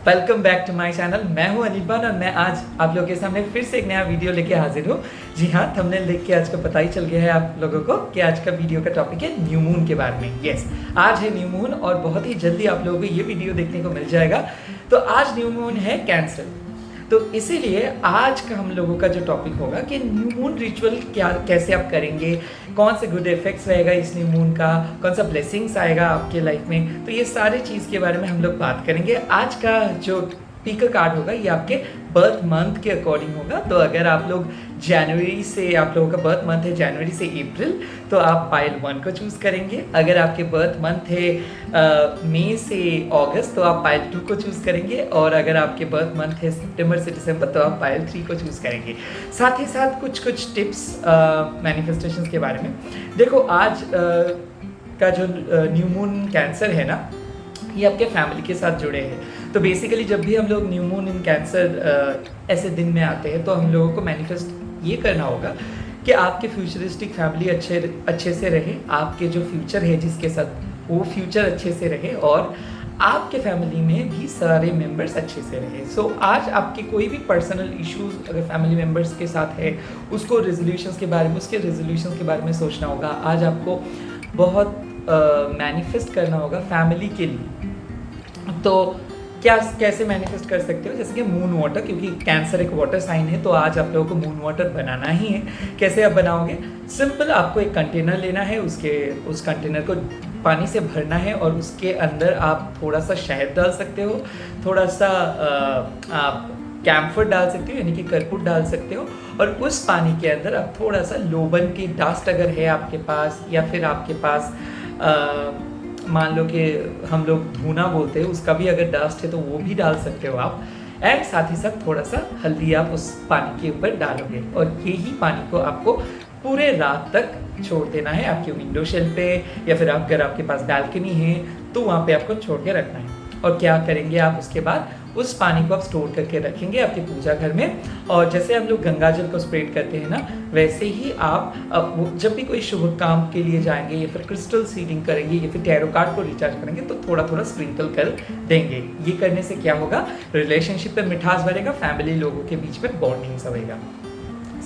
Welcome back to my channel. मैं हूं अनिल और मैं आज आप लोगों के सामने फिर से एक नया वीडियो लेके हाजिर हूं। जी हाँ, थंबनेल देख के आज का पता ही चल गया है आप लोगों को कि आज का वीडियो का टॉपिक है न्यू मून के बारे में। यस, आज है न्यू मून और बहुत ही जल्दी आप लोगों को ये वीडियो देखने को मिल जाएगा। तो आज न्यू मून है कैंसर, तो इसीलिए आज का हम लोगों का जो टॉपिक होगा कि न्यू मून रिचुअल क्या कैसे आप करेंगे, कौन से गुड इफेक्ट्स रहेगा इस न्यू मून का, कौन सा ब्लेसिंग्स आएगा आपके लाइफ में। तो ये सारे चीज़ के बारे में हम लोग बात करेंगे। आज का जो पीकर कार्ड होगा ये आपके बर्थ मंथ के अकॉर्डिंग होगा। तो अगर आप लोग जनवरी से, आप लोगों का बर्थ मंथ है जनवरी से अप्रैल, तो आप पाइल 1 को चूज़ करेंगे। अगर आपके बर्थ मंथ है मई से अगस्त, तो आप पाइल 2 को चूज़ करेंगे। और अगर आपके बर्थ मंथ है सितंबर से दिसंबर, तो आप पाइल 3 को चूज़ करेंगे। साथ ही साथ कुछ टिप्स मैनिफेस्टेशंस के बारे में। देखो, आज का जो न्यू मून कैंसर है ना, ये आपके फैमिली के साथ जुड़े हैं। तो बेसिकली जब भी हम लोग न्यू मून इन कैंसर ऐसे दिन में आते हैं, तो हम लोगों को मैनिफेस्ट ये करना होगा कि आपके फ्यूचरिस्टिक फैमिली अच्छे से रहे, आपके जो फ्यूचर है जिसके साथ वो फ्यूचर अच्छे से रहे, और आपके फैमिली में भी सारे मेंबर्स अच्छे से रहे। सो आज आपके कोई भी पर्सनल इश्यूज अगर फैमिली मेंबर्स के साथ है, उसको रेजोल्यूशंस के बारे में, उसके रेजोल्यूशंस के बारे में सोचना होगा। आज आपको बहुत मैनिफेस्ट करना होगा फैमिली के लिए। तो कैसे मैनिफेस्ट कर सकते हो? जैसे कि मून वाटर, क्योंकि कैंसर एक वाटर साइन है, तो आज आप लोगों को मून वाटर बनाना ही है। कैसे आप बनाओगे? सिंपल, आपको एक कंटेनर लेना है, उस कंटेनर को पानी से भरना है और उसके अंदर आप थोड़ा सा शहद डाल सकते हो, थोड़ा सा आप कैम्फर डाल सकते हो यानी कि कर्पूर डाल सकते हो, और उस पानी के अंदर आप थोड़ा सा लोबन की डस्ट अगर है आपके पास, या फिर आपके पास मान लो कि हम लोग धूना बोलते हैं, उसका भी अगर डस्ट है तो वो भी डाल सकते हो आप। एंड साथ ही साथ थोड़ा सा हल्दी आप उस पानी के ऊपर डालोगे, और यही पानी को आपको पूरे रात तक छोड़ देना है आपके विंडो शेल पे, या फिर अगर आपके पास बालकनी है तो वहाँ पे आपको छोड़ के रखना है। और क्या करेंगे आप उसके बाद? उस पानी को आप स्टोर करके रखेंगे आपके पूजा घर में। और जैसे हम लोग गंगा जल को स्प्रेड करते हैं ना, वैसे ही आप जब भी कोई शुभ काम के लिए जाएंगे, या फिर क्रिस्टल सीडिंग करेंगे, या फिर टैरो कार्ड को रिचार्ज करेंगे, तो थोड़ा थोड़ा स्प्रिंकल कर देंगे। ये करने से क्या होगा? रिलेशनशिप में मिठास बढ़ेगा, फैमिली लोगों के बीच में बॉन्डिंग बढ़ेगा।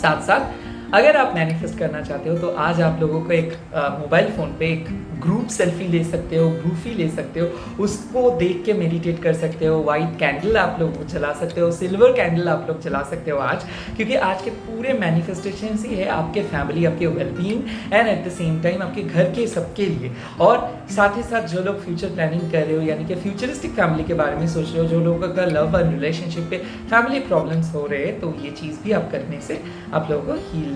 साथ साथ अगर आप मैनिफेस्ट करना चाहते हो, तो आज आप लोगों को एक मोबाइल फ़ोन पे एक ग्रुप सेल्फी ले सकते हो, ग्रुपी ले सकते हो, उसको देख के मेडिटेट कर सकते हो। वाइट कैंडल आप लोग जला सकते हो, सिल्वर कैंडल आप लोग जला सकते हो आज, क्योंकि आज के पूरे मैनिफेस्टेशन ही है आपके फैमिली, आपके wellbeing, and eight the same time आपके घर के सबके लिए। और साथ ही साथ जो लोग फ्यूचर प्लानिंग कर रहे हो, यानी कि फ्यूचरिस्टिक फैमिली के बारे में सोच रहे हो, जो लोगों का लव और रिलेशनशिप पे फैमिली प्रॉब्लम्स हो रहे हैं, तो ये चीज़ भी आप करने से आप लोगों को हील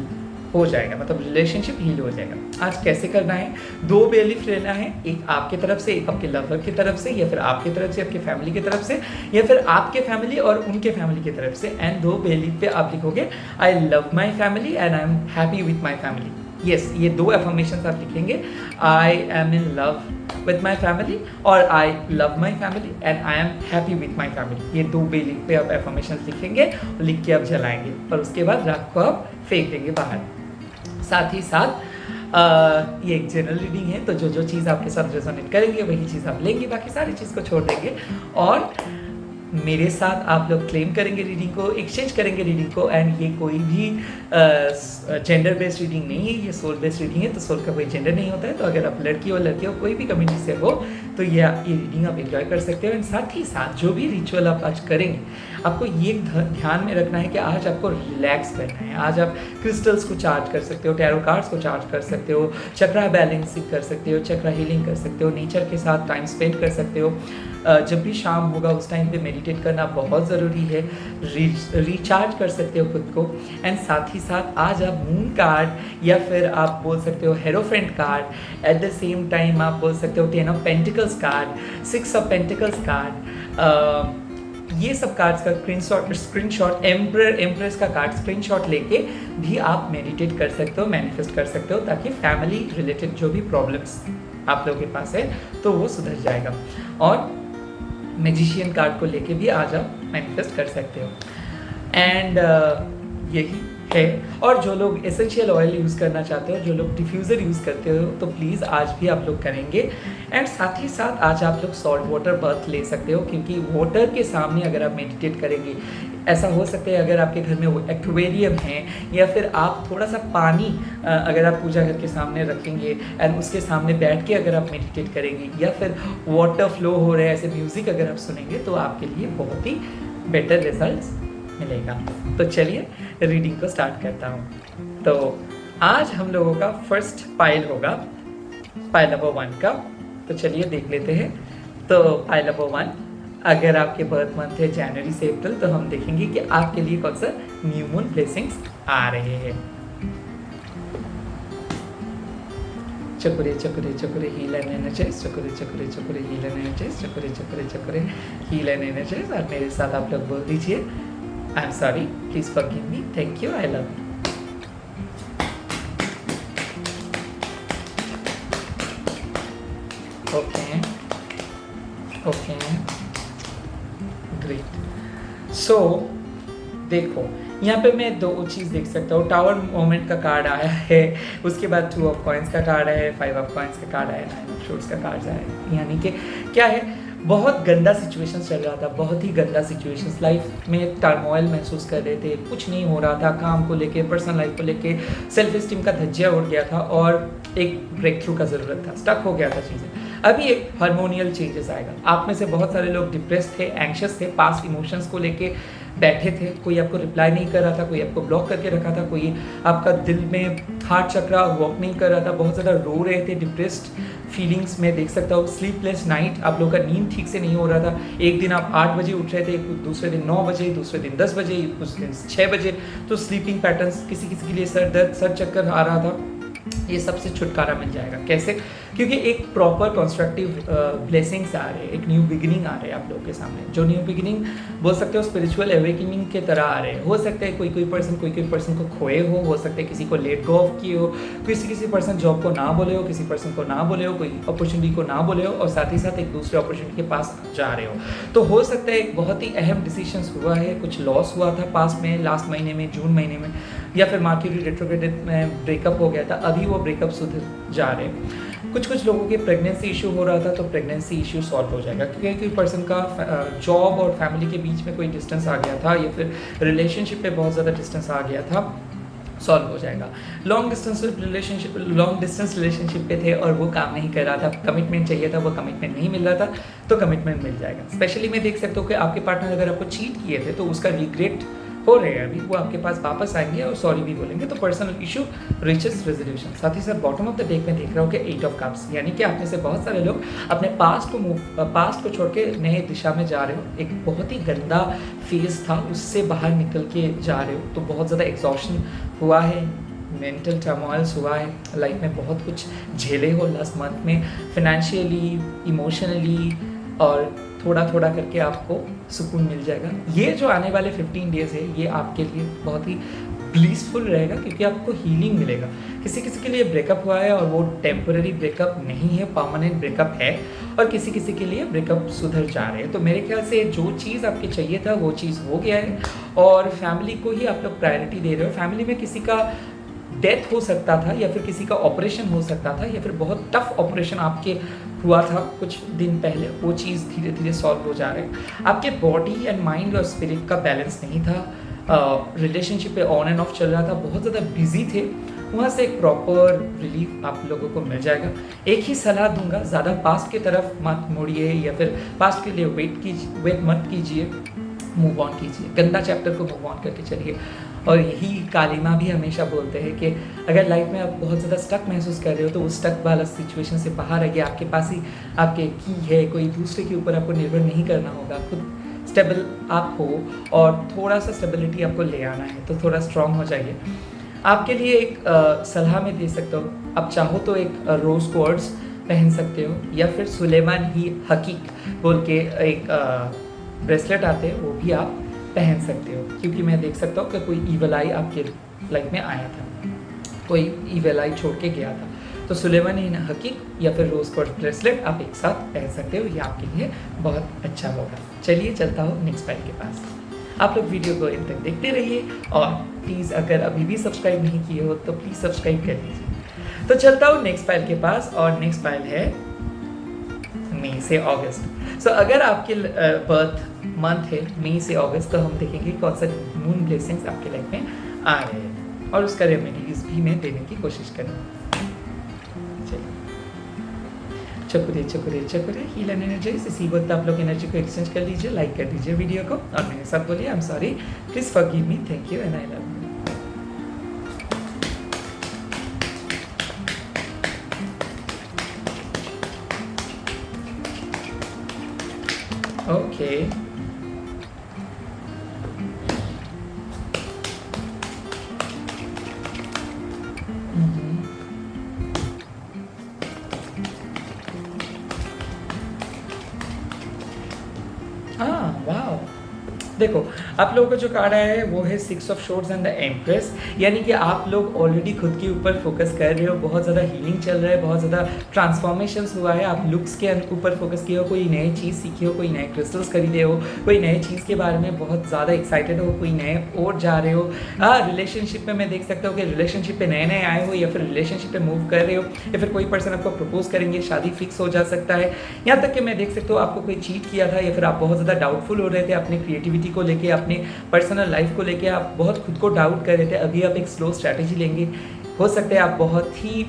हो जाएगा, मतलब रिलेशनशिप हील हो जाएगा। आज कैसे करना है? 2 बेलीफ लेना है, एक आपके तरफ से, एक आपके लवर की तरफ से, या फिर आपकी तरफ से आपके फैमिली की तरफ से, या फिर आपके फैमिली और उनके फैमिली की तरफ से। एंड 2 बेलीफ पे आप लिखोगे I love my family and I am happy with my family. Yes, ये 2 एफर्मेशन आप लिखेंगे, I am in love with my family और I love my family and I am happy with my family। ये 2 बेलीफ पे आप affirmation लिखेंगे, लिख के आप जलाएंगे, और उसके बाद रात को आप फेंक देंगे बाहर। साथ ही साथ ये एक जनरल रीडिंग है, तो जो चीज़ आपके साथ रेजोनेट करेंगे वही चीज़ आप लेंगे, बाकी सारी चीज़ को छोड़ देंगे। और मेरे साथ आप लोग क्लेम करेंगे रीडिंग को, एक्सचेंज करेंगे रीडिंग को। एंड ये कोई भी जेंडर बेस्ड रीडिंग नहीं है, ये सोल बेस्ड रीडिंग है, तो सोल का कोई जेंडर नहीं होता है। तो अगर आप लड़की हो कोई भी कम्युनिटी से हो, तो ये रीडिंग आप एंजॉय कर सकते हो। एंड साथ ही साथ जो भी रिचुअल आप आज करेंगे, आपको ये ध्यान में रखना है कि आज आपको रिलैक्स करना है। आज आप क्रिस्टल्स को चार्ज कर सकते हो, टैरो कार्ड्स को चार्ज कर सकते हो, चक्रा बैलेंसिंग कर सकते हो, चक्रा हीलिंग कर सकते हो, नेचर के साथ टाइम स्पेंड कर सकते हो। जब भी शाम होगा उस टाइम पे मेडिटेट करना बहुत ज़रूरी है, रिचार्ज कर सकते हो खुद को। एंड साथ ही साथ आज आप मून कार्ड, या फिर आप बोल सकते हो hierophant card, at the same time आप बोल सकते हो 10 of pentacles card, 6 of pentacles card, ये सब कार्ड्स का स्क्रीनशॉट, एम्प्रेस का कार्ड स्क्रीनशॉट लेके भी आप मेडिटेट कर सकते हो, मैनिफेस्ट कर सकते हो, ताकि फैमिली रिलेटेड जो भी प्रॉब्लम्स आप लोगों के पास है तो वो सुधर जाएगा। और मैजिशियन कार्ड को लेके भी आज आप मैनिफेस्ट कर सकते हो। एंड यही है। और जो लोग एसेंशियल ऑयल यूज़ करना चाहते हो, जो लोग डिफ्यूज़र यूज़ करते हो, तो प्लीज़ आज भी आप लोग करेंगे। एंड साथ ही साथ आज आप लोग सॉल्ट वाटर बर्थ ले सकते हो, क्योंकि वाटर के सामने अगर आप मेडिटेट करेंगे, ऐसा हो सकता है अगर आपके घर में वो एक्वेरियम है या फिर आप थोड़ा सा पानी अगर आप पूजा घर के सामने रखेंगे एंड उसके सामने बैठ के अगर आप मेडिटेट करेंगे या फिर वाटर फ्लो हो रहा है ऐसे म्यूज़िक अगर आप सुनेंगे, तो आपके लिए बहुत ही बेटर रिजल्ट्स मिलेगा। तो चलिए रीडिंग को स्टार्ट करता हूँ। तो आज हम लोगों का फर्स्ट पाइल होगा पाइल नंबर 1 का। तो चलिए देख लेते हैं। तो पाइल नंबर 1, अगर आपके बर्थ मंथ है जनवरी से अप्रैल, तो हम देखेंगे कि आपके लिए कौन सा न्यू मून ब्लेसिंग्स आ रहे हैं। चकुरे चकुरे चकुरे हील एंड एनर्जाइज, चकुरे चकुरे चकुरे हील एंड एनर्जाइज, चकुरे चकुरे चकुरे हील एंड एनर्जाइज। और मेरे साथ आप लोग बोल दीजिए, I am sorry, please forgive me, thank you, I love you. Okay okay, great. So देखो, यहाँ पे मैं 2 चीज़ देख सकता हूँ। टावर मोमेंट का कार्ड आया है, उसके बाद 2 ऑफ कॉइन्स का कार्ड है, 5 ऑफ कॉइन्स का कार्ड आया, 9 ऑफ शॉर्ट्स का कार्ड आया है। यानी कि क्या है, बहुत गंदा सिचुएशन चल रहा था, बहुत ही गंदा सिचुएशन, लाइफ में टर्मोइल महसूस कर रहे थे, कुछ नहीं हो रहा था, काम को लेके, पर्सनल लाइफ को लेके, सेल्फ एस्टीम का धज्जिया उड़ गया था और एक ब्रेक थ्रू का ज़रूरत था, स्टक हो गया था चीज़ें। अभी एक हार्मोनियल चेंजेस आएगा। आप में से बहुत सारे लोग डिप्रेस थे, एंग्शियस थे, पास्ट इमोशंस को लेके बैठे थे, कोई आपको रिप्लाई नहीं कर रहा था, कोई आपको ब्लॉक करके रखा था, कोई आपका दिल में हार्ट चक्रा वर्क नहीं कर रहा था, बहुत ज़्यादा रो रहे थे, डिप्रेस्ड फीलिंग्स में देख सकता हूँ, स्लीपलेस नाइट, आप लोगों का नींद ठीक से नहीं हो रहा था। एक दिन आप 8 बजे उठ रहे थे, दूसरे दिन 9 बजे, दूसरे दिन 10 बजे, उस दिन 6 बजे। तो स्लीपिंग पैटर्न्स, किसी किसी के लिए सर दर्द, सर चक्कर आ रहा था, ये सबसे छुटकारा मिल जाएगा। कैसे? क्योंकि एक प्रॉपर कंस्ट्रक्टिव ब्लेसिंग्स आ रहे हैं, एक न्यू बिगिनिंग आ रहे हैं आप लोगों के सामने, जो न्यू बिगिनिंग बोल सकते हो स्पिरिचुअल अवेकनिंग के तरह आ रहे हैं। हो सकता है कोई पर्सन को खोए हो सकता है किसी को लेट गो ऑफ किए हो, किसी पर्सन जॉब को ना बोले हो, किसी पर्सन को ना बोले हो, कोई अपॉर्चुनिटी को ना बोले हो और साथ ही साथ एक दूसरे अपॉर्चुनिटी के पास जा रहे हो। तो हो सकता है एक बहुत ही अहम डिसीजंस हुआ है, कुछ लॉस हुआ था पास्ट में, लास्ट महीने में, जून महीने में, या फिर मर्क्यूरी रेट्रोग्रेड में ब्रेकअप हो गया था, अभी वो ब्रेकअप सुधर जा रहे हैं। कुछ लोगों के प्रेगनेंसी इशू हो रहा था, तो प्रेगनेंसी इशू सॉल्व हो जाएगा, क्योंकि कोई पर्सन का जॉब और फैमिली के बीच में कोई डिस्टेंस आ गया था या फिर रिलेशनशिप पे बहुत ज़्यादा डिस्टेंस आ गया था, सॉल्व हो जाएगा। लॉन्ग डिस्टेंस रिलेशनशिप पे थे और वो काम नहीं कर रहा था, कमिटमेंट चाहिए था, वो कमिटमेंट नहीं मिल रहा था, तो कमिटमेंट मिल जाएगा। स्पेशली मैं देख सकता हूँ कि आपके पार्टनर अगर आपको चीट किए थे तो उसका रिग्रेट हो रहे हैं, अभी वो आपके पास वापस आएंगे और सॉरी भी बोलेंगे, तो पर्सनल इशू रिचेस रेजोल्यूशन। साथ ही साथ बॉटम ऑफ द डेक में देख रहा हूँ कि 8 ऑफ कप्स, यानी कि आप में से बहुत सारे लोग अपने पास्ट को छोड़ के नए दिशा में जा रहे हो। एक बहुत ही गंदा फेज था, उससे बाहर निकल के जा रहे हो, तो बहुत ज़्यादा एग्जॉशन हुआ है, मेंटल टर्मोइल्स हुआ है, लाइफ में बहुत कुछ झेले हो लास्ट मंथ में, फाइनेंशियली, इमोशनली, और थोड़ा थोड़ा करके आपको सुकून मिल जाएगा। ये जो आने वाले 15 डेज़ है, ये आपके लिए बहुत ही ब्लीसफुल रहेगा, क्योंकि आपको हीलिंग मिलेगा। किसी किसी के लिए ब्रेकअप हुआ है और वो टेम्पररी ब्रेकअप नहीं है, परमानेंट ब्रेकअप है, और किसी किसी के लिए ब्रेकअप सुधर जा रहे हैं। तो मेरे ख्याल से जो चीज़ आपके चाहिए था वो चीज़ हो गया है, और फैमिली को ही आप लोग प्रायोरिटी दे रहे हो। फैमिली में किसी का डेथ हो सकता था, या फिर किसी का ऑपरेशन हो सकता था, या फिर बहुत टफ ऑपरेशन आपके हुआ था कुछ दिन पहले, वो चीज़ धीरे धीरे सॉल्व हो जा रहे हैं। आपके बॉडी एंड माइंड और स्पिरिट का बैलेंस नहीं था, रिलेशनशिप पे ऑन एंड ऑफ चल रहा था, बहुत ज़्यादा बिजी थे, वहाँ से एक प्रॉपर रिलीफ आप लोगों को मिल जाएगा। एक ही सलाह दूंगा, ज़्यादा पास्ट की तरफ मत मुड़िए, या फिर पास्ट के लिए वेट मत कीजिए, मूव ऑन कीजिए, गंदा चैप्टर को मूव ऑन करके चलिए। और यही कालीमा भी हमेशा बोलते हैं कि अगर लाइफ में आप बहुत ज़्यादा स्टक महसूस कर रहे हो, तो उस स्टक वाला सिचुएशन से बाहर आइए। आपके पास ही आपके की है, कोई दूसरे के ऊपर आपको निर्भर नहीं करना होगा, खुद स्टेबल आप हो, और थोड़ा सा स्टेबिलिटी आपको ले आना है, तो थोड़ा स्ट्रांग हो जाइए। आपके लिए एक सलाह मैं दे सकता हूँ, आप चाहो तो एक रोज़ क्वार्ट्ज पहन सकते हो, या फिर सुलेमान ही हकीक बोल के एक ब्रेसलेट आते हैं, वो भी आप पहन सकते हो, क्योंकि मैं देख सकता हूँ कि कोई ईवल आई आपके लाइफ में आया था, कोई ईवल आई छोड़ के गया था। तो सुलेमान ही हकीक या फिर रोज़ क्वार्ट्ज ब्रेसलेट आप एक साथ पहन सकते हो, ये आपके लिए बहुत अच्छा होगा। चलिए चलता हूँ नेक्स्ट फाइल के पास। आप लोग वीडियो को इन तक देखते रहिए और प्लीज़ अगर अभी भी सब्सक्राइब नहीं किए हो तो प्लीज़ सब्सक्राइब कर लीजिए। तो चलता हूँ नेक्स्ट फाइल के पास, और नेक्स्ट फाइल है मई से अगस्त। सो अगर आपके बर्थ मंथ है मई से अगस्त, तो हम देखेंगे कौन सा मून ब्लेसिंग्स आपके लाइफ में आ रहे हैं और उसका रेमेडीज भी मैं देने की कोशिश करूँगा। चकुरे चकुरे चकुरे हील एंड एनर्जाइज, इसी वक्त आप लोग एनर्जी को एक्सचेंज कर लीजिए, लाइक कर दीजिए वीडियो को और मेरे साथ बोलिए I am sorry, please forgive me, thank you and I love you. Okay हाँ वाओ, देखो आप लोगों का जो कार्ड आया है वो है 6 of shorts and the empress, यानी कि आप लोग ऑलरेडी खुद के ऊपर फोकस कर रहे हो, बहुत ज़्यादा हीलिंग चल रहा है, बहुत ज़्यादा ट्रांसफॉर्मेशंस हुआ है, आप लुक्स के ऊपर फोकस किए हो, कोई नई चीज़ सीखी हो, कोई नए क्रिस्टल्स खरीदे हो, कोई नए चीज़ के बारे में बहुत ज़्यादा एक्साइटेड हो, कोई नए और जा रहे हो। रिलेशनशिप में मैं देख सकता हूँ कि रिलेशनशिप पे नए नए आए हो या फिर रिलेशनशिप पे मूव कर रहे हो, या फिर कोई पर्सन आपको प्रपोज करेंगे, शादी फिक्स हो जा सकता है। यहाँ तक कि मैं देख सकता हूँ आपको कोई चीट किया था या फिर आप बहुत ज़्यादा डाउटफुल हो रहे थे अपने क्रिएटिविटी को लेके, अपने पर्सनल लाइफ को लेके आप बहुत खुद को डाउट कर रहे थे। अभी आप एक स्लो स्ट्रैटेजी लेंगे, हो सकता है आप बहुत ही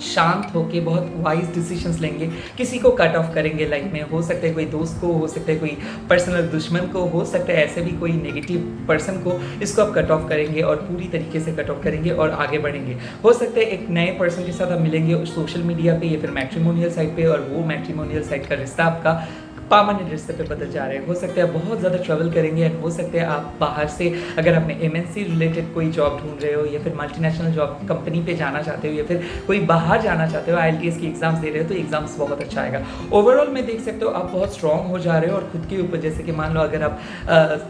शांत होके बहुत वाइज डिसीजंस लेंगे, किसी को कट ऑफ करेंगे लाइफ में, हो सकता है कोई दोस्त को, हो सकता है कोई पर्सनल दुश्मन को, हो सकता है ऐसे भी कोई नेगेटिव पर्सन को, इसको आप कट ऑफ करेंगे और पूरी तरीके से कट ऑफ करेंगे और आगे बढ़ेंगे। हो सकता है एक नए पर्सन के साथ आप मिलेंगे सोशल मीडिया पे या फिर मैट्रिमोनियल साइट पे, और वो मैट्रिमोनियल साइट का रिश्ता आपका परमानेंट रिश्ते पे बदल जा रहे हैं। हो सकता है आप बहुत ज़्यादा ट्रैवल करेंगे एंड हो सकता है आप बाहर से, अगर आपने एमएनसी रिलेटेड कोई जॉब ढूंढ रहे हो या फिर मल्टीनेशनल जॉब कंपनी पे जाना चाहते हो या फिर कोई बाहर जाना चाहते हो, आईएलटीएस की एग्जाम्स दे रहे हो तो एग्जाम्स बहुत अच्छा आएगा। ओवरऑल मैं देख सकते हो आप बहुत स्ट्रॉन्ग हो जा रहे हो और खुद के ऊपर, जैसे कि मान लो अगर आप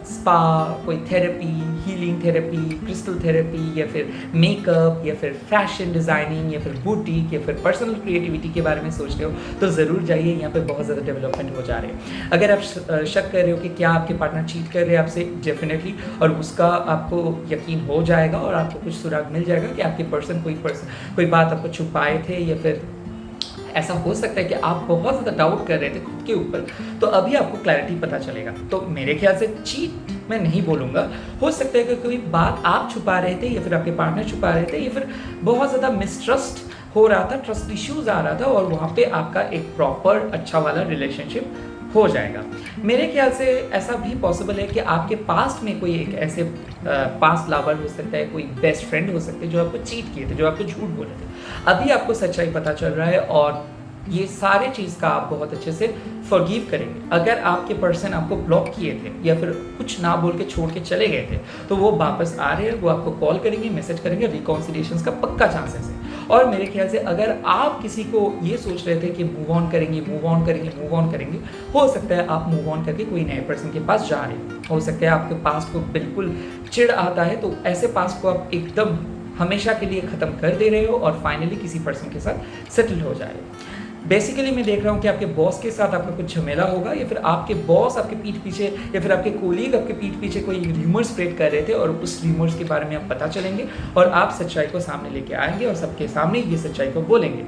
स्पा, कोई therapy, healing therapy, crystal therapy या फिर मेकअप या फिर फैशन डिज़ाइनिंग या फिर बुटीक या फिर पर्सनल क्रिएटिविटी के बारे में सोच रहे हो तो ज़रूर जाइए, यहाँ पे बहुत ज़्यादा डेवलपमेंट हो जा रहे हैं। अगर आप शक कर रहे हो कि क्या आपके पार्टनर चीट कर रहे हैं आपसे, डेफिनेटली, और उसका आपको यकीन हो जाएगा और आपको कुछ सुराग मिल जाएगा कि आपके पर्सन कोई बात आपको छुपाए थे, या फिर ऐसा हो सकता है कि आप बहुत ज़्यादा डाउट कर रहे थे खुद के ऊपर, तो अभी आपको क्लैरिटी पता चलेगा। तो मेरे ख्याल से चीट मैं नहीं बोलूँगा, हो सकता है कि कोई बात आप छुपा रहे थे या फिर आपके पार्टनर छुपा रहे थे या फिर बहुत ज़्यादा मिसट्रस्ट हो रहा था, ट्रस्ट इश्यूज आ रहा था और वहाँ पे आपका एक प्रॉपर अच्छा वाला रिलेशनशिप हो जाएगा। मेरे ख्याल से ऐसा भी पॉसिबल है कि आपके पास्ट में कोई एक ऐसे पास्ट लवर हो सकता है, कोई बेस्ट फ्रेंड हो सकते हैं जो आपको चीट किए थे, जो आपको झूठ बोले थे। अभी आपको सच्चाई पता चल रहा है और ये सारे चीज़ का आप बहुत अच्छे से फॉरगिव करेंगे। अगर आपके पर्सन आपको ब्लॉक किए थे या फिर कुछ ना बोल के छोड़ के चले गए थे तो वो वापस आ रहे हैं, वो आपको कॉल करेंगे, मैसेज करेंगे, रिकॉन्सिलिएशन का पक्का चांसेस है। और मेरे ख्याल से अगर आप किसी को ये सोच रहे थे कि मूव ऑन करेंगे, हो सकता है आप मूव ऑन करके कोई नए पर्सन के पास जा रहे हो सकता है आपके पास को बिल्कुल चिढ़ आता है, तो ऐसे पास को आप एकदम हमेशा के लिए ख़त्म कर दे रहे हो और फाइनली किसी पर्सन के साथ सेटल हो जा रहे हो। बेसिकली मैं देख रहा हूँ कि आपके बॉस के साथ आपका कुछ झमेला होगा, या फिर आपके बॉस आपके पीठ पीछे या फिर आपके कोलीग आपके पीठ पीछे कोई र्यूमर स्प्रेड कर रहे थे और उस र्यूमर्स के बारे में आप पता चलेंगे और आप सच्चाई को सामने लेके आएंगे और सबके सामने ये सच्चाई को बोलेंगे,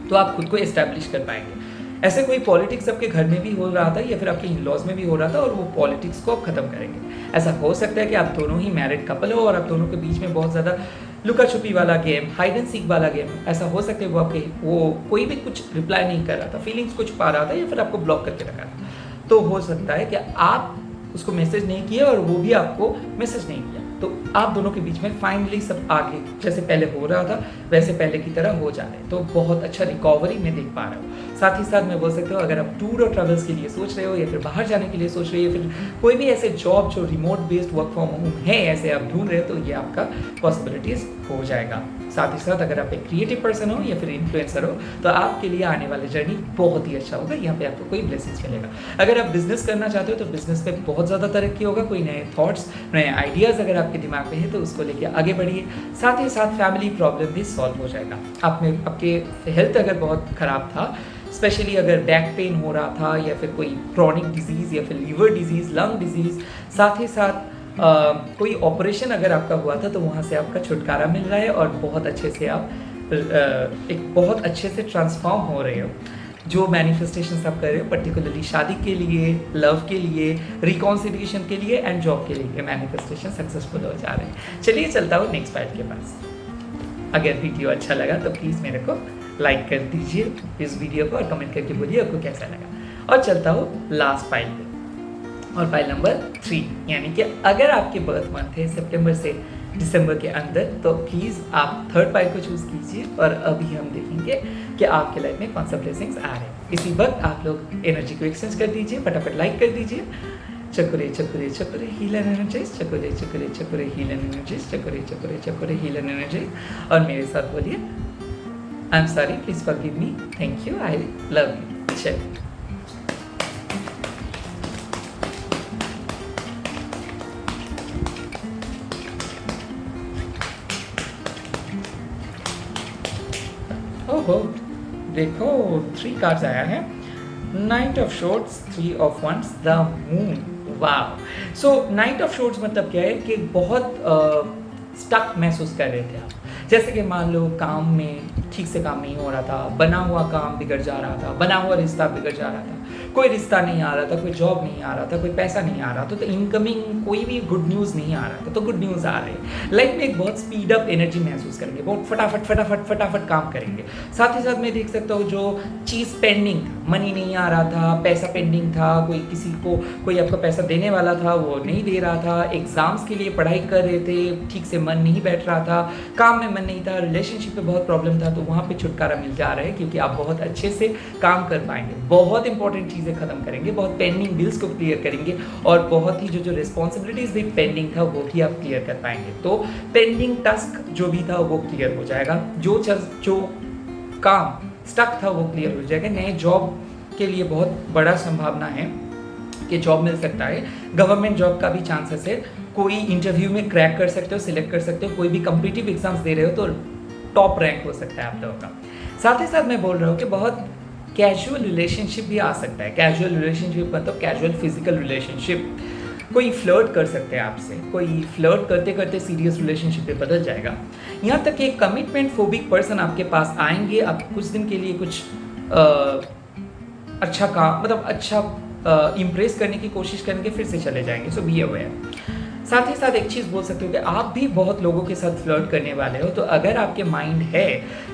तो आप खुद को एस्टैब्लिश कर पाएंगे। ऐसे कोई पॉलिटिक्स आपके घर में भी हो रहा था या फिर आपके इन-लॉज में भी हो रहा था और वो पॉलिटिक्स को आप खत्म करेंगे। ऐसा हो सकता है कि आप दोनों ही मैरिड कपल हो और आप दोनों के बीच में बहुत ज़्यादा लुका छुपी वाला गेम, हाइड एंड सीक वाला गेम, ऐसा हो सकता है वो कोई भी कुछ रिप्लाई नहीं कर रहा था, फीलिंग्स को छुपा रहा था या फिर आपको ब्लॉक करके रखा था। तो हो सकता है कि आप उसको मैसेज नहीं किए और वो भी आपको मैसेज नहीं किया, तो आप दोनों के बीच में फाइनली सब आगे जैसे पहले हो रहा था वैसे पहले की तरह हो जा रहे हैं। तो बहुत अच्छा रिकवरी मैं देख पा रहा हूँ। साथ ही साथ मैं बोल सकता हूँ अगर आप टूर और ट्रैवल्स के लिए सोच रहे हो या फिर बाहर जाने के लिए सोच रहे हो या फिर कोई भी ऐसे जॉब जो remote based work from home है ऐसे आप ढूंढ रहे हो, तो ये आपका पॉसिबिलिटीज हो जाएगा। साथ ही साथ अगर आप एक क्रिएटिव पर्सन हो या फिर इन्फ्लुएंसर हो तो आपके लिए आने वाले जर्नी बहुत ही अच्छा होगा, यहाँ पे आपको कोई ब्लेसिंग्स मिलेगा। अगर आप बिजनेस करना चाहते हो तो बिजनेस पे बहुत ज़्यादा तरक्की होगा, कोई नए थॉट्स नए आइडियाज़ अगर आपके दिमाग में है तो उसको लेके आगे बढ़िए। साथ ही साथ फैमिली प्रॉब्लम भी सॉल्व हो जाएगा। आप में आपके हेल्थ अगर बहुत ख़राब था, स्पेशली अगर बैक पेन हो रहा था या फिर कोई क्रॉनिक डिजीज़ या फिर लीवर डिजीज़, लंग डिजीज़, साथ ही साथ कोई ऑपरेशन अगर आपका हुआ था तो वहाँ से आपका छुटकारा मिल रहा है और बहुत अच्छे से आप एक बहुत अच्छे से ट्रांसफॉर्म हो रहे हो। जो मैनिफेस्टेशंस आप कर रहे हो पर्टिकुलरली शादी के लिए, लव के लिए, रिकॉन्सिलिएशन के लिए एंड जॉब के लिए, मैनिफेस्टेशन सक्सेसफुल हो जा रहे हैं। चलिए चलता हूँ नेक्स्ट पार्ट के पास। अगर वीडियो अच्छा लगा तो प्लीज़ मेरे को लाइक कर दीजिए इस वीडियो को और कमेंट करके बोलिए आपको कैसा लगा। और चलता हूँ लास्ट फाइल पे, और फाइल नंबर 3, यानी कि अगर आपके बर्थ मंथ है सितंबर से दिसंबर के अंदर तो प्लीज़ आप थर्ड फाइल को चूज़ कीजिए और अभी हम देखेंगे कि आपके लाइफ में कौन सा ब्लेसिंग्स आ रहे हैं। इसी वक्त आप लोग एनर्जी को एक्सचेंज कर दीजिए, फटाफट लाइक कर दीजिए। चकुरे चकुरे चकुरे हील एंड एनर्जीज, चकुरे चकुरे चकुरे हील एंड एनर्जीज, चकुरे चकुरे चकुरे हील एंड एनर्जीज। और मेरे साथ बोलिए I am sorry, please forgive me, thank you, I love you. चलिए ओहो देखो 3 कार्ड्स आया है, knight of swords, 3 of wands, the moon. वाह। सो नाइट ऑफ शॉर्ट्स मतलब क्या है कि बहुत स्टक महसूस कर रहे थे आप। जैसे कि मान लो काम में ठीक से काम नहीं हो रहा था, बना हुआ काम बिगड़ जा रहा था, बना हुआ रिश्ता बिगड़ जा रहा था, कोई रिश्ता नहीं आ रहा था, कोई जॉब नहीं आ रहा था, कोई पैसा नहीं आ रहा था, तो इनकमिंग कोई भी गुड न्यूज़ नहीं आ रहा था, तो गुड न्यूज़ आ रहे हैं। लाइफ में एक बहुत स्पीड अप एनर्जी महसूस करेंगे, बहुत फटाफट फटाफट फटाफट काम करेंगे। साथ ही साथ मैं देख सकता हूँ जो चीज़ पेंडिंग, मनी नहीं आ रहा था, पैसा पेंडिंग था, कोई किसी को कोई आपको पैसा देने वाला था वो नहीं दे रहा था, एग्जाम्स के लिए पढ़ाई कर रहे थे, ठीक से मन नहीं बैठ रहा था, काम में मन नहीं था, रिलेशनशिप में बहुत प्रॉब्लम था, तो वहाँ पे छुटकारा मिल जा रहा है क्योंकि आप बहुत अच्छे से काम कर पाएंगे, बहुत इंपॉर्टेंट चीज़ें खत्म करेंगे, बहुत पेंडिंग बिल्स को क्लियर करेंगे और बहुत ही जो रिस्पॉन्सिबिलिटीज भी पेंडिंग था वो भी आप क्लियर कर पाएंगे। तो पेंडिंग टास्क जो भी था वो क्लियर हो जाएगा, जो काम स्टक था वो क्लियर हो जाएगा। नए जॉब के लिए बहुत बड़ा संभावना है कि जॉब मिल सकता है, गवर्नमेंट जॉब का भी चांसेस है, कोई इंटरव्यू में क्रैक कर सकते हो, सिलेक्ट कर सकते हो, कोई भी कम्पिटिटिव एग्जाम्स दे रहे हो तो टॉप रैंक हो सकता है आप लोगों का। साथ ही साथ मैं बोल रहा हूँ कि बहुत कैजुअल रिलेशनशिप भी आ सकता है। कैजुअल रिलेशनशिप मतलब कैजुअल फिजिकल रिलेशनशिप, कोई फ्लर्ट कर सकते हैं आपसे, कोई फ्लर्ट करते करते सीरियस रिलेशनशिप में बदल जाएगा। यहाँ तक कि एक कमिटमेंट फोबिक पर्सन आपके पास आएंगे, आप कुछ दिन के लिए कुछ अच्छा काम मतलब अच्छा इम्प्रेस करने की कोशिश करेंगे, फिर से चले जाएंगे। सो बी अवेयर। साथ ही साथ एक चीज़ बोल सकते हो कि आप भी बहुत लोगों के साथ फ्लर्ट करने वाले हो, तो अगर आपके माइंड है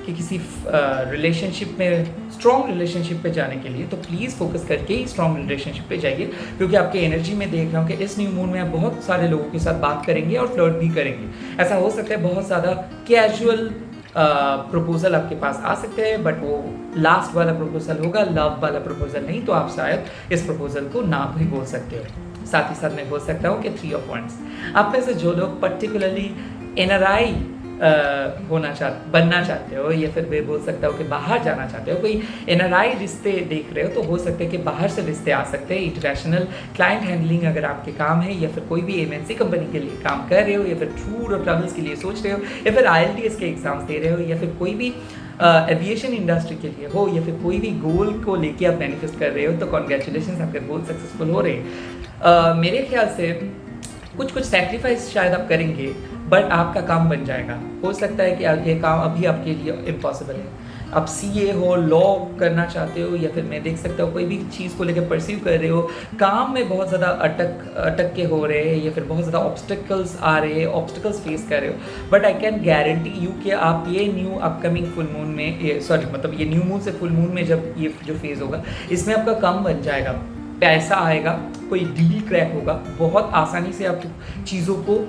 कि किसी रिलेशनशिप में, स्ट्रॉन्ग रिलेशनशिप पे जाने के लिए, तो प्लीज़ फोकस करके ही स्ट्रॉन्ग रिलेशनशिप पे जाइए, क्योंकि आपके एनर्जी में देख रहा हूँ कि इस न्यू मून में आप बहुत सारे लोगों के साथ बात करेंगे और फ्लर्ट भी करेंगे। ऐसा हो सकता है बहुत ज़्यादा कैजुअल प्रपोजल आपके पास आ सकते हैं, बट वो लास्ट वाला प्रपोजल होगा, लव वाला प्रपोजल नहीं, तो आप शायद इस प्रपोजल को ना भी बोल सकते हो। साथ ही साथ मैं बोल सकता हूँ कि 3 ऑफ वंस, आप में से जो लोग पर्टिकुलरली NRI बनना चाहते हो, या फिर मैं बोल सकता हूँ कि बाहर जाना चाहते हो, कोई NRI रिश्ते देख रहे हो, तो हो सकता है कि बाहर से रिश्ते आ सकते हैं। इंटरनेशनल क्लाइंट हैंडलिंग अगर आपके काम है, या फिर कोई भी MNC कंपनी के लिए काम कर रहे हो, या फिर टूर और ट्रैवल्स के लिए सोच रहे हो, या फिर IELTS के एग्जाम्स दे रहे हो, या फिर कोई भी एविएशन इंडस्ट्री के लिए हो, या फिर कोई भी गोल को लेके आप मैनिफेस्ट कर रहे हो, तो कॉन्ग्रेचुलेशन, आपके गोल सक्सेसफुल हो रहे हैं। मेरे ख्याल से कुछ सेक्रीफाइस शायद आप करेंगे, बट आपका काम बन जाएगा। हो सकता है कि ये काम अभी आपके लिए इम्पॉसिबल है, आप CA हो, लॉ करना चाहते हो, या फिर मैं देख सकता हूँ कोई भी चीज़ को लेकर परस्यू कर रहे हो, काम में बहुत ज़्यादा अटक के हो रहे हैं, या फिर बहुत ज़्यादा ऑब्स्टिकल्स आ रहे हैं, ऑब्स्टिकल्स फेस कर रहे हो, but I can guarantee you कि आप ये न्यू अपकमिंग फुल मून में, ये न्यू मून से फुल मून में जब ये जो फेज़ होगा, इसमें आपका काम बन जाएगा, पैसा आएगा, कोई डील क्रैक होगा, बहुत आसानी से आप चीज़ों को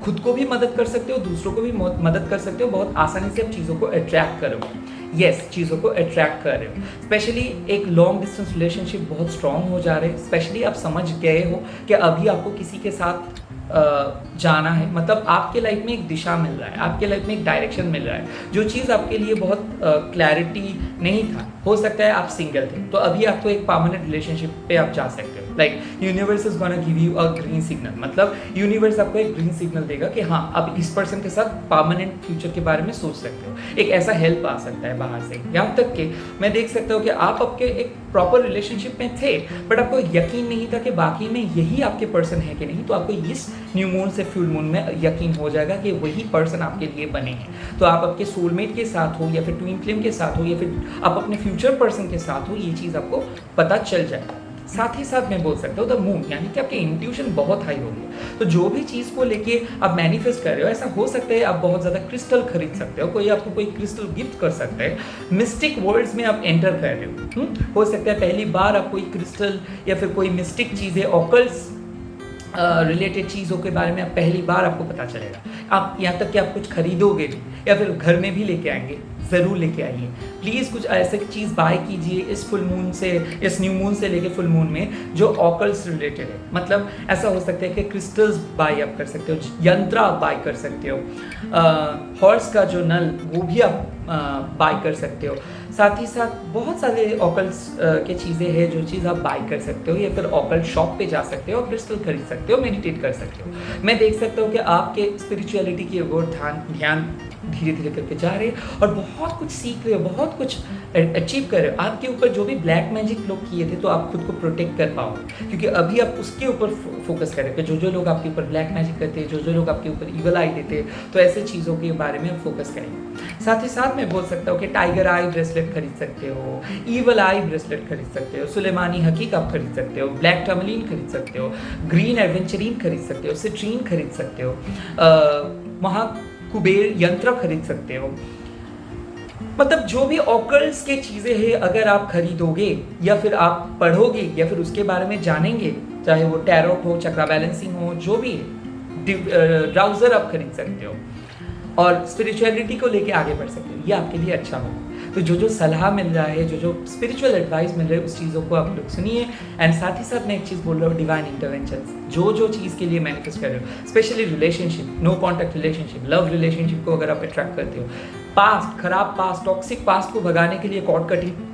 खुद को भी मदद कर सकते हो, दूसरों को भी मदद कर सकते हो, बहुत आसानी से आप चीज़ों को अट्रैक्ट करोगे। चीज़ों को अट्रैक्ट कर रहे हो। स्पेशली एक लॉन्ग डिस्टेंस रिलेशनशिप बहुत स्ट्रांग हो जा रहे हैं। स्पेशली आप समझ गए हो कि अभी आपको किसी के साथ जाना है, मतलब आपके लाइफ में एक दिशा मिल रहा है, आपके लाइफ में एक डायरेक्शन मिल रहा है। जो चीज़ आपके लिए बहुत क्लैरिटी नहीं था, हो सकता है आप सिंगल थे, तो अभी आपको एक परमानेंट रिलेशनशिप पे आप जा सकते हो। Like universe is gonna give you a green signal, मतलब यूनिवर्स आपको एक ग्रीन सिग्नल देगा कि हाँ, अब इस पर्सन के साथ परमानेंट फ्यूचर के बारे में सोच सकते हो। एक ऐसा हेल्प आ सकता है बाहर से। यहाँ तक कि मैं देख सकता हूँ कि आप आपके एक प्रॉपर रिलेशनशिप में थे, बट आपको यकीन नहीं था कि बाकी में यही आपके पर्सन है कि नहीं। तो आपको इस न्यू मून से फुल मून में यकीन हो जाएगा कि वही पर्सन आपके लिए बने हैं। तो आप आपके सोलमेट के साथ हो, या फिर ट्विन फ्लेम के साथ हो, या फिर आप अपने फ्यूचर पर्सन के साथ हो, ये चीज़ आपको पता चल जाएगा। साथ ही साथ मैं बोल सकता हूँ द मून, यानी कि आपकी इंट्यूशन बहुत हाई होगी। तो जो भी चीज़ को लेके आप मैनिफेस्ट कर रहे हो, ऐसा हो सकता है आप बहुत ज़्यादा क्रिस्टल खरीद सकते हो, कोई आपको कोई क्रिस्टल गिफ्ट कर सकता है, मिस्टिक वर्ल्ड्स में आप एंटर कर रहे हो। हो सकता है पहली बार आप कोई क्रिस्टल या फिर कोई मिस्टिक चीज़ें, ऑकल्ट्स रिलेटेड चीज़ों के बारे में आप पहली बार आपको पता चलेगा। आप यहाँ तक कि आप कुछ खरीदोगे भी या फिर घर में भी लेके आएंगे, ज़रूर लेके आइए। प्लीज़ कुछ ऐसे चीज़ बाय कीजिए इस फुल मून से, इस न्यू मून से लेके फुल मून में, जो ऑकल्ट्स रिलेटेड है। मतलब ऐसा हो सकता है कि क्रिस्टल्स बाय आप कर सकते हो, यंत्र आप बाय कर सकते हो, हॉर्स का जो नल वो भी आप बाय कर सकते हो। साथ ही साथ बहुत सारे ऑकल्ट्स के चीज़ें हैं जो चीज़ आप बाय कर सकते हो, या फिर ऑकल्ट शॉप पे जा सकते हो और क्रिस्टल खरीद सकते हो, मेडिटेट कर सकते हो। मैं देख सकता हूँ कि आपके स्पिरिचुअलिटी की ओर ध्यान धीरे धीरे करके जा रहे हो और बहुत कुछ सीख रहे हो, बहुत कुछ अचीव कर रहे हो। आपके ऊपर जो भी ब्लैक मैजिक लोग किए थे, तो आप खुद को प्रोटेक्ट कर पाओगे, क्योंकि अभी आप उसके ऊपर फोकस कर रहे हो। जो लोग आपके ऊपर ब्लैक मैजिक करते हैं, जो लोग आपके ऊपर ईवल आई देते हैं, तो ऐसे चीज़ों के बारे में आप फोकस करेंगे। साथ ही साथ मैं बोल सकता हूँ कि टाइगर आई ब्रेसलेट खरीद सकते हो, ईवल आई ब्रेसलेट खरीद सकते हो, सुलेमानी हकीक आप खरीद सकते हो, ब्लैक टर्मलिन खरीद सकते हो, ग्रीन एडवेंचरिन खरीद सकते हो, सिट्रीन खरीद सकते हो, कुबेर यंत्र खरीद सकते हो। मतलब जो भी ऑकल्ट्स के चीज़ें हैं, अगर आप खरीदोगे या फिर आप पढ़ोगे या फिर उसके बारे में जानेंगे, चाहे वो टैरोट हो, चक्रा बैलेंसिंग हो, जो भी ब्राउज़र आप खरीद सकते हो और स्पिरिचुअलिटी को लेके आगे बढ़ सकते हो, ये आपके लिए अच्छा होगा। तो जो सलाह मिल रहा है, जो स्पिरिचुअल एडवाइस मिल रहा है, उस चीज़ों को आप लोग सुनिए। एंड साथ ही साथ मैं एक चीज़ बोल रहा हूँ, डिवाइन इंटरवेंशन, जो चीज़ के लिए मैनिफेस्ट कर रहे हो, specially relationship, no contact relationship, love relationship को अगर आप अट्रैक्ट करते हो, पास्ट, खराब पास्ट, टॉक्सिक पास्ट को भगाने के लिए कॉर्ड कटिंग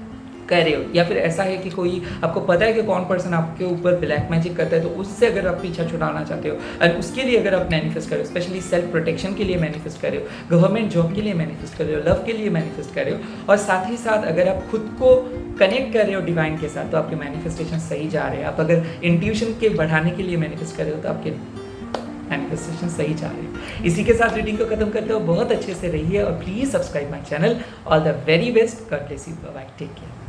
कर रहे हो, या फिर ऐसा है कि कोई आपको पता है कि कौन पर्सन आपके ऊपर ब्लैक मैजिक करता है, तो उससे अगर आप पीछा छुड़ाना चाहते हो और उसके लिए अगर आप मैनिफेस्ट कर रहे हो, स्पेशली सेल्फ प्रोटेक्शन के लिए मैनिफेस्ट कर रहे हो, गवर्नमेंट जॉब के लिए मैनिफेस्ट कर रहे हो, लव के लिए मैनिफेस्ट कर रहे हो, और साथ ही साथ अगर आप खुद को कनेक्ट कर रहे हो डिवाइन के साथ, तो आपके मैनिफेस्टेशन सही जा रहे हैं। आप अगर इंट्यूशन के बढ़ाने के लिए मैनिफेस्ट कर रहे हो, तो आपके मैनिफेस्टेशन सही जा रहे हैं। इसी के साथ रीडिंग को खत्म करते हो। बहुत अच्छे से रहिए और please subscribe my channel. All the very best. God bless you. Bye, take care.